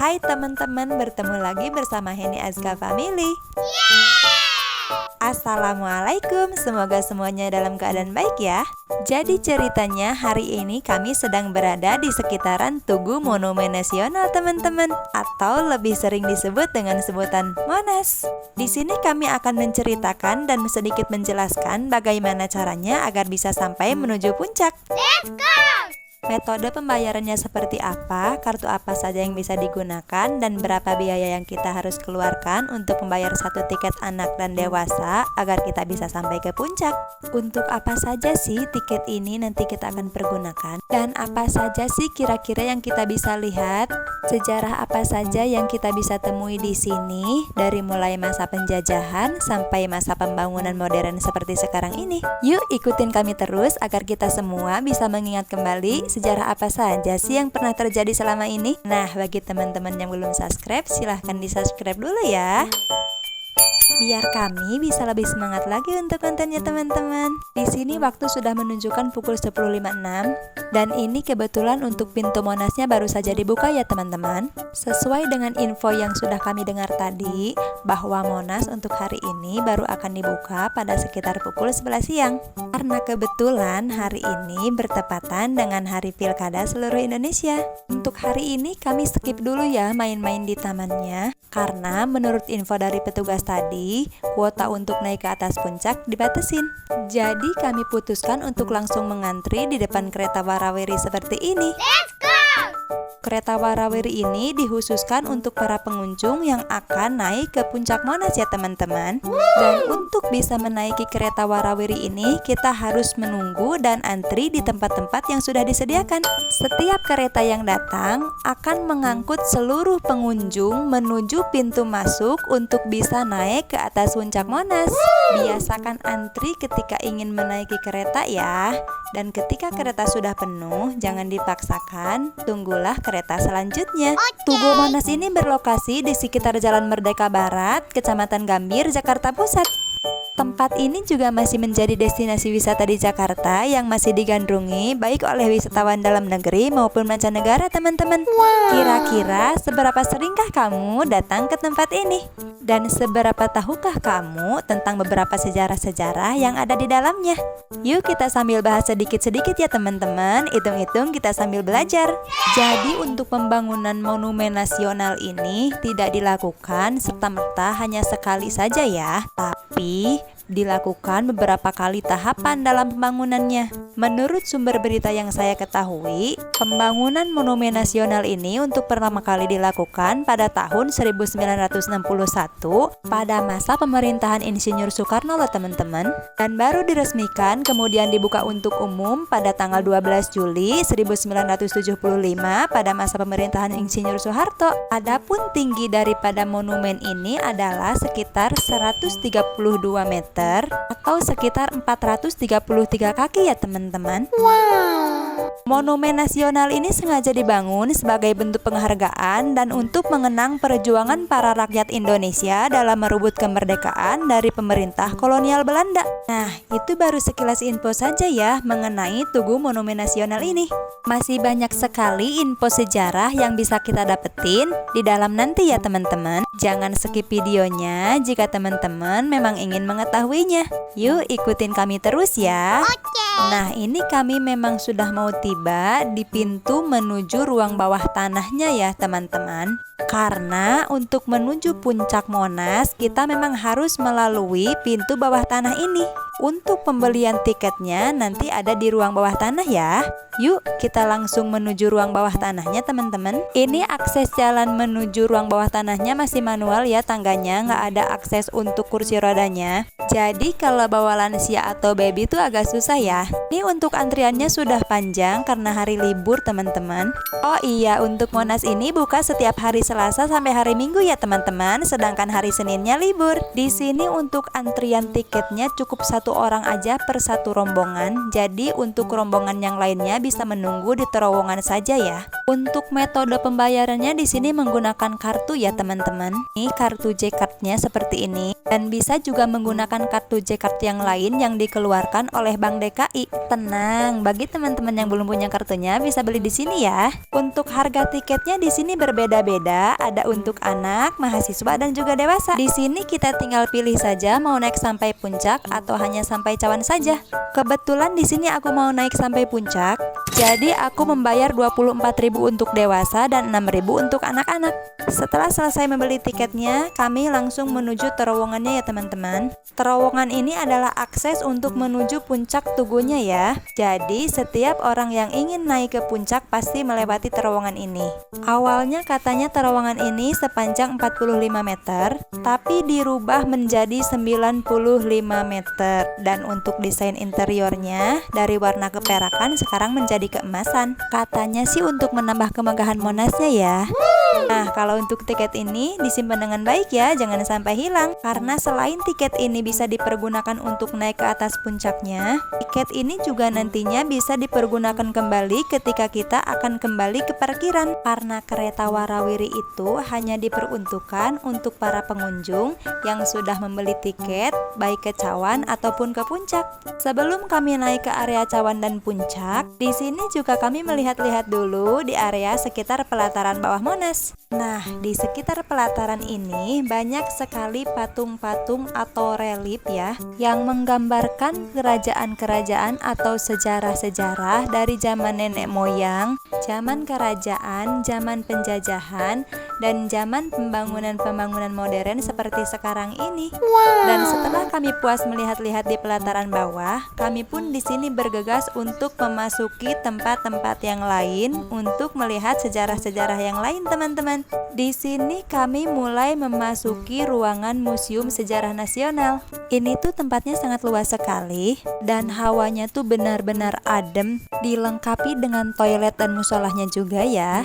Hai teman-teman, bertemu lagi bersama Heni Azka Family. Assalamualaikum, semoga semuanya dalam keadaan baik ya. Jadi ceritanya hari ini kami sedang berada di sekitaran Tugu Monumen Nasional teman-teman, atau lebih sering disebut dengan sebutan Monas. Di sini kami akan menceritakan dan sedikit menjelaskan bagaimana caranya agar bisa sampai menuju puncak. Let's go! Metode pembayarannya seperti apa, kartu apa saja yang bisa digunakan, dan berapa biaya yang kita harus keluarkan untuk membayar satu tiket anak dan dewasa agar kita bisa sampai ke puncak. Untuk apa saja sih tiket ini nanti kita akan pergunakan, dan apa saja sih kira-kira yang kita bisa lihat, sejarah apa saja yang kita bisa temui di sini, dari mulai masa penjajahan sampai masa pembangunan modern seperti sekarang ini. Yuk ikutin kami terus agar kita semua bisa mengingat kembali sejarah apa saja sih yang pernah terjadi selama ini. Nah, bagi teman-teman yang belum subscribe, silahkan di-subscribe dulu ya, biar kami bisa lebih semangat lagi untuk kontennya teman-teman. Di sini waktu sudah menunjukkan pukul 10.56 dan ini kebetulan untuk pintu Monasnya baru saja dibuka ya teman-teman. Sesuai dengan info yang sudah kami dengar tadi, bahwa Monas untuk hari ini baru akan dibuka pada sekitar pukul 11 siang. Karena kebetulan hari ini bertepatan dengan hari Pilkada seluruh Indonesia. Untuk hari ini kami skip dulu ya main-main di tamannya, karena menurut info dari petugas tadi, kuota untuk naik ke atas puncak dibatasin. Jadi kami putuskan untuk langsung mengantri di depan kereta warawiri seperti ini. Let's go! Kereta warawiri ini dikhususkan untuk para pengunjung yang akan naik ke puncak Monas ya teman-teman. Dan untuk bisa menaiki kereta warawiri ini, kita harus menunggu dan antri di tempat-tempat yang sudah disediakan. Setiap kereta yang datang akan mengangkut seluruh pengunjung menuju pintu masuk untuk bisa naik ke atas puncak Monas. Biasakan antri ketika ingin menaiki kereta ya. Dan ketika kereta sudah penuh, jangan dipaksakan, tunggulah kereta selanjutnya. Tugu Monas ini berlokasi di sekitar Jalan Merdeka Barat, Kecamatan Gambir, Jakarta Pusat. Tempat ini juga masih menjadi destinasi wisata di Jakarta yang masih digandrungi baik oleh wisatawan dalam negeri maupun mancanegara teman-teman. Kira-kira seberapa seringkah kamu datang ke tempat ini? Dan seberapa tahukah kamu tentang beberapa sejarah-sejarah yang ada di dalamnya? Yuk kita sambil bahas sedikit-sedikit ya teman-teman, hitung-hitung kita sambil belajar. Jadi untuk pembangunan Monumen Nasional ini tidak dilakukan serta-merta hanya sekali saja ya, tapi dilakukan beberapa kali tahapan dalam pembangunannya. Menurut sumber berita yang saya ketahui, pembangunan Monumen Nasional ini untuk pertama kali dilakukan pada tahun 1961 pada masa pemerintahan Insinyur Soekarno loh teman-teman, dan baru diresmikan kemudian dibuka untuk umum pada tanggal 12 Juli 1975 pada masa pemerintahan Insinyur Soeharto. Adapun tinggi daripada monumen ini adalah sekitar 132 meter atau sekitar 433 kaki ya teman-teman. Monumen Nasional ini sengaja dibangun sebagai bentuk penghargaan dan untuk mengenang perjuangan para rakyat Indonesia dalam merebut kemerdekaan dari pemerintah kolonial Belanda. Nah, itu baru sekilas info saja ya mengenai Tugu Monumen Nasional ini. Masih banyak sekali info sejarah yang bisa kita dapetin di dalam nanti ya teman-teman. Jangan skip videonya jika teman-teman memang ingin mengetahuinya. Yuk ikutin kami terus ya. Nah, ini kami memang sudah mau tiba di pintu menuju ruang bawah tanahnya ya teman-teman. Karena untuk menuju puncak Monas, kita memang harus melalui pintu bawah tanah ini. Untuk pembelian tiketnya nanti ada di ruang bawah tanah ya. Yuk kita langsung menuju ruang bawah tanahnya teman-teman. Ini akses jalan menuju ruang bawah tanahnya masih manual ya tangganya, nggak ada akses untuk kursi rodanya. Jadi kalau bawa lansia atau baby itu agak susah ya. Ini untuk antriannya sudah panjang karena hari libur teman-teman. Oh iya, untuk Monas ini buka setiap hari Selasa sampai hari Minggu ya teman-teman, sedangkan hari Seninnya libur. Di sini untuk antrian tiketnya cukup satu orang aja per satu rombongan. Jadi untuk rombongan yang lainnya bisa menunggu di terowongan saja ya. Untuk metode pembayarannya di sini menggunakan kartu ya teman-teman. Ini kartu J-Card-nya seperti ini. Dan bisa juga menggunakan kartu J-Card yang lain yang dikeluarkan oleh Bank DKI. Tenang, bagi teman-teman yang belum punya kartunya bisa beli di sini ya. Untuk harga tiketnya di sini berbeda-beda, ada untuk anak, mahasiswa dan juga dewasa. Di sini kita tinggal pilih saja mau naik sampai puncak atau hanya sampai cawan saja. Kebetulan di sini aku mau naik sampai puncak, jadi aku membayar 24.000 untuk dewasa dan 6.000 untuk anak-anak. Setelah selesai membeli tiketnya, kami langsung menuju terowongannya ya teman-teman. Terowongan ini adalah akses untuk menuju puncak Tugunya ya. Jadi setiap orang yang ingin naik ke puncak pasti melewati terowongan ini. Awalnya katanya terowongan ini sepanjang 45 meter, tapi dirubah menjadi 95 meter. Dan untuk desain interiornya dari warna keperakan sekarang menjadi keemasan. Katanya sih untuk menambah kemegahan Monasnya ya. Nah, kalau untuk tiket ini disimpan dengan baik ya, jangan sampai hilang. Karena selain tiket ini bisa dipergunakan untuk naik ke atas puncaknya, tiket ini juga nantinya bisa dipergunakan kembali ketika kita akan kembali ke parkiran. Karena kereta warawiri itu hanya diperuntukkan untuk para pengunjung yang sudah membeli tiket baik ke cawan ataupun ke puncak. Sebelum kami naik ke area cawan dan puncak, di sini juga kami melihat-lihat dulu di area sekitar pelataran bawah Monas. Nah, di sekitar pelataran ini banyak sekali patung-patung atau relief ya, yang menggambarkan kerajaan-kerajaan atau sejarah-sejarah dari zaman nenek moyang, zaman kerajaan, zaman penjajahan, dan zaman pembangunan-pembangunan modern seperti sekarang ini. Dan setelah kami puas melihat-lihat di pelataran bawah, kami pun di sini bergegas untuk memasuki tempat-tempat yang lain untuk melihat sejarah-sejarah yang lain, teman-teman. Di sini kami mulai memasuki ruangan Museum Sejarah Nasional. Ini tuh tempatnya sangat luas sekali dan hawanya tuh benar-benar adem, dilengkapi dengan toilet dan musolahnya juga ya.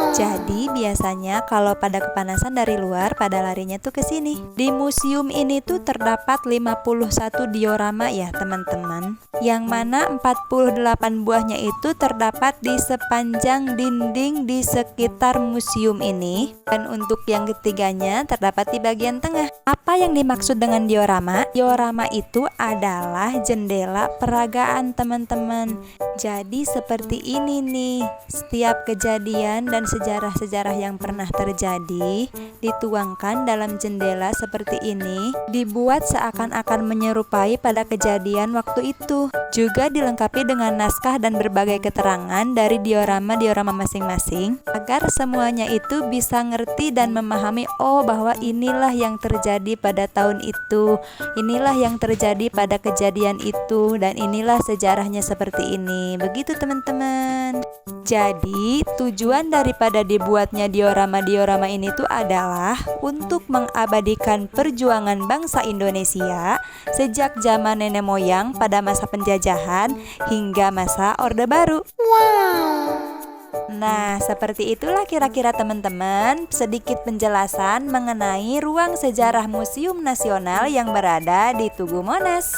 Jadi biasanya kalau pada kepanasan dari luar pada larinya tuh ke sini. Di museum ini tuh terdapat 51 diorama ya teman-teman. Yang mana 48 buahnya itu terdapat di sepanjang dinding di sekitar museum ini. Dan untuk yang ketiganya terdapat di bagian tengah. Apa yang dimaksud dengan diorama? Diorama itu adalah jendela peragaan teman-teman. Jadi seperti ini nih, setiap kejadian dan sejarah-sejarah yang pernah terjadi dituangkan dalam jendela seperti ini, dibuat seakan-akan menyerupai pada kejadian waktu itu. Juga dilengkapi dengan naskah dan berbagai keterangan dari diorama-diorama masing-masing, agar semuanya itu bisa ngerti dan memahami, oh bahwa inilah yang terjadi pada tahun itu, inilah yang terjadi pada kejadian itu, dan inilah sejarahnya seperti ini. Begitu teman-teman. Jadi tujuan daripada dibuatnya diorama-diorama ini tuh adalah untuk mengabadikan perjuangan bangsa Indonesia sejak zaman nenek moyang pada masa penjajahan hingga masa Orde Baru. Nah, seperti itulah kira-kira teman-teman sedikit penjelasan mengenai ruang sejarah Museum Nasional yang berada di Tugu Monas.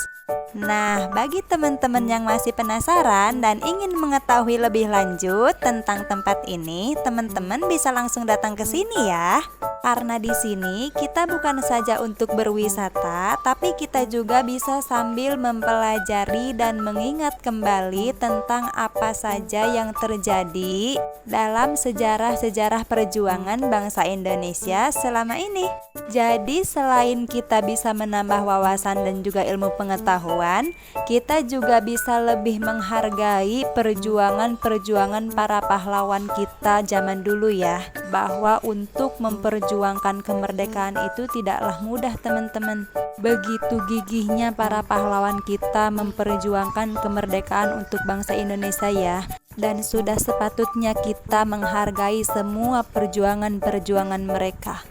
Nah, bagi teman-teman yang masih penasaran dan ingin mengetahui lebih lanjut tentang tempat ini, teman-teman bisa langsung datang ke sini ya. Karena di sini kita bukan saja untuk berwisata, tapi kita juga bisa sambil mempelajari dan mengingat kembali tentang apa saja yang terjadi dalam sejarah-sejarah perjuangan bangsa Indonesia selama ini. Jadi selain kita bisa menambah wawasan dan juga ilmu pengetahuan, kita juga bisa lebih menghargai perjuangan-perjuangan para pahlawan kita zaman dulu ya. Bahwa untuk memperjuangkan kemerdekaan itu tidaklah mudah teman-teman. Begitu gigihnya para pahlawan kita memperjuangkan kemerdekaan untuk bangsa Indonesia ya. Dan sudah sepatutnya kita menghargai semua perjuangan-perjuangan mereka.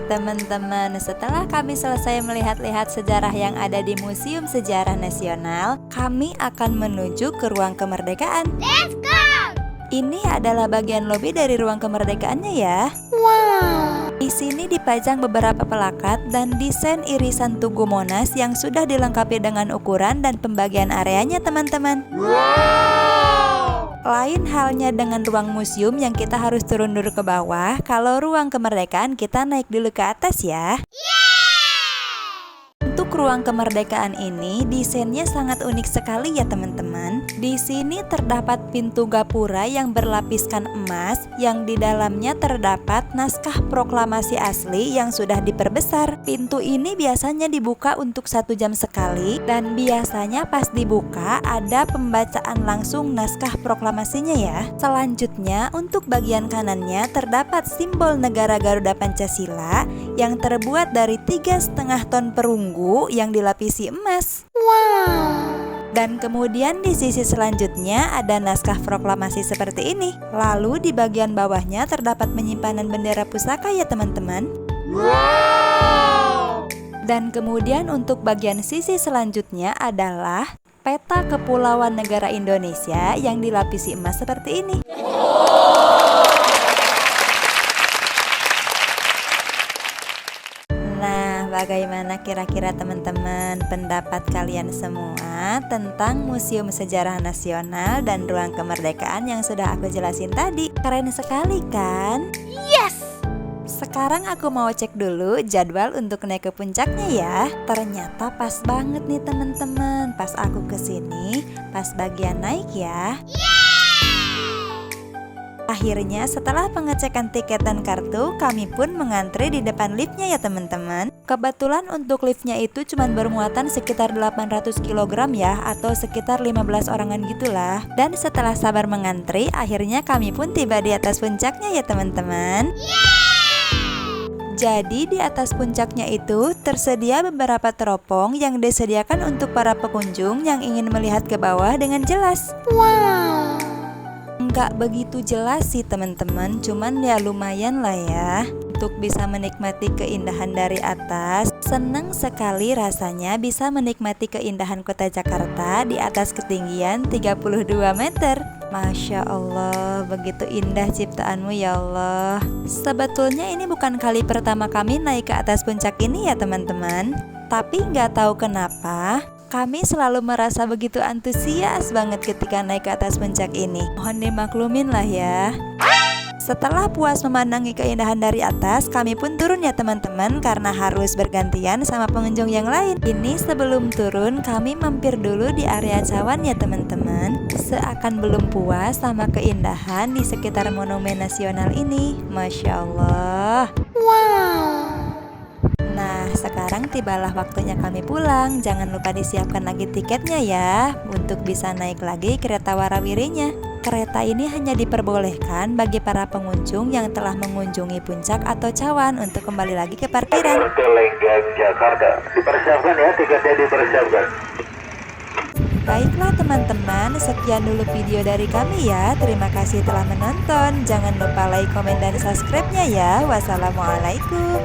teman-teman, setelah kami selesai melihat-lihat sejarah yang ada di Museum Sejarah Nasional, kami akan menuju ke Ruang Kemerdekaan. Let's go! Ini adalah bagian lobi dari Ruang Kemerdekaannya ya. Wow! Di sini dipajang beberapa plakat dan desain irisan Tugu Monas yang sudah dilengkapi dengan ukuran dan pembagian areanya teman-teman. Wow! Lain halnya dengan ruang museum yang kita harus turun dulu ke bawah. Kalau Ruang Kemerdekaan kita naik dulu ke atas ya. Untuk Ruang Kemerdekaan ini desainnya sangat unik sekali ya teman-teman. Di sini terdapat pintu gapura yang berlapiskan emas yang di dalamnya terdapat naskah proklamasi asli yang sudah diperbesar. Pintu ini biasanya dibuka untuk 1 jam sekali dan biasanya pas dibuka ada pembacaan langsung naskah proklamasinya ya. Selanjutnya untuk bagian kanannya terdapat simbol negara Garuda Pancasila yang terbuat dari 3,5 ton perunggu yang dilapisi emas. Wow! Dan kemudian di sisi selanjutnya ada naskah proklamasi seperti ini. Lalu di bagian bawahnya terdapat penyimpanan bendera pusaka ya teman-teman. Wow! Dan kemudian untuk bagian sisi selanjutnya adalah peta kepulauan negara Indonesia yang dilapisi emas seperti ini. Bagaimana kira-kira teman-teman pendapat kalian semua tentang Museum Sejarah Nasional dan Ruang Kemerdekaan yang sudah aku jelasin tadi? Keren sekali kan? Yes! Sekarang aku mau cek dulu jadwal untuk naik ke puncaknya ya. Ternyata pas banget nih teman-teman. Pas aku kesini, pas bagian naik ya. Akhirnya setelah pengecekan tiket dan kartu, kami pun mengantri di depan liftnya ya teman-teman. Kebetulan untuk liftnya itu cuma bermuatan sekitar 800 kg ya, atau sekitar 15 orangan gitulah. Dan setelah sabar mengantri, akhirnya kami pun tiba di atas puncaknya ya teman-teman. Jadi di atas puncaknya itu tersedia beberapa teropong yang disediakan untuk para pengunjung yang ingin melihat ke bawah dengan jelas. Wow! Nggak begitu jelas sih teman-teman, cuman ya lumayan lah ya untuk bisa menikmati keindahan dari atas. Senang sekali rasanya bisa menikmati keindahan kota Jakarta di atas ketinggian 32 meter. Masya Allah, begitu indah ciptaanmu ya Allah. Sebetulnya ini bukan kali pertama kami naik ke atas puncak ini ya teman-teman. Tapi nggak tahu kenapa kami selalu merasa begitu antusias banget ketika naik ke atas puncak ini. Mohon dimaklumin lah ya. Setelah puas memandangi keindahan dari atas, kami pun turun ya teman-teman karena harus bergantian sama pengunjung yang lain. Ini sebelum turun kami mampir dulu di area cawan ya teman-teman. Seakan belum puas sama keindahan di sekitar Monumen Nasional ini. Masya Allah. Wow! Nah, sekarang tibalah waktunya kami pulang. Jangan lupa disiapkan lagi tiketnya ya, untuk bisa naik lagi kereta warawirinya. Kereta ini hanya diperbolehkan bagi para pengunjung yang telah mengunjungi puncak atau cawan untuk kembali lagi ke parkiran. Lenggang Jakarta. Dipersiapkan ya, tiketnya dipersiapkan. Baiklah teman-teman, sekian dulu video dari kami ya. Terima kasih telah menonton. Jangan lupa like, komen, dan subscribe-nya ya. Wassalamualaikum.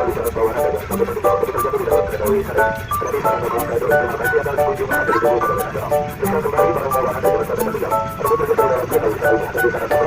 Terima kasih.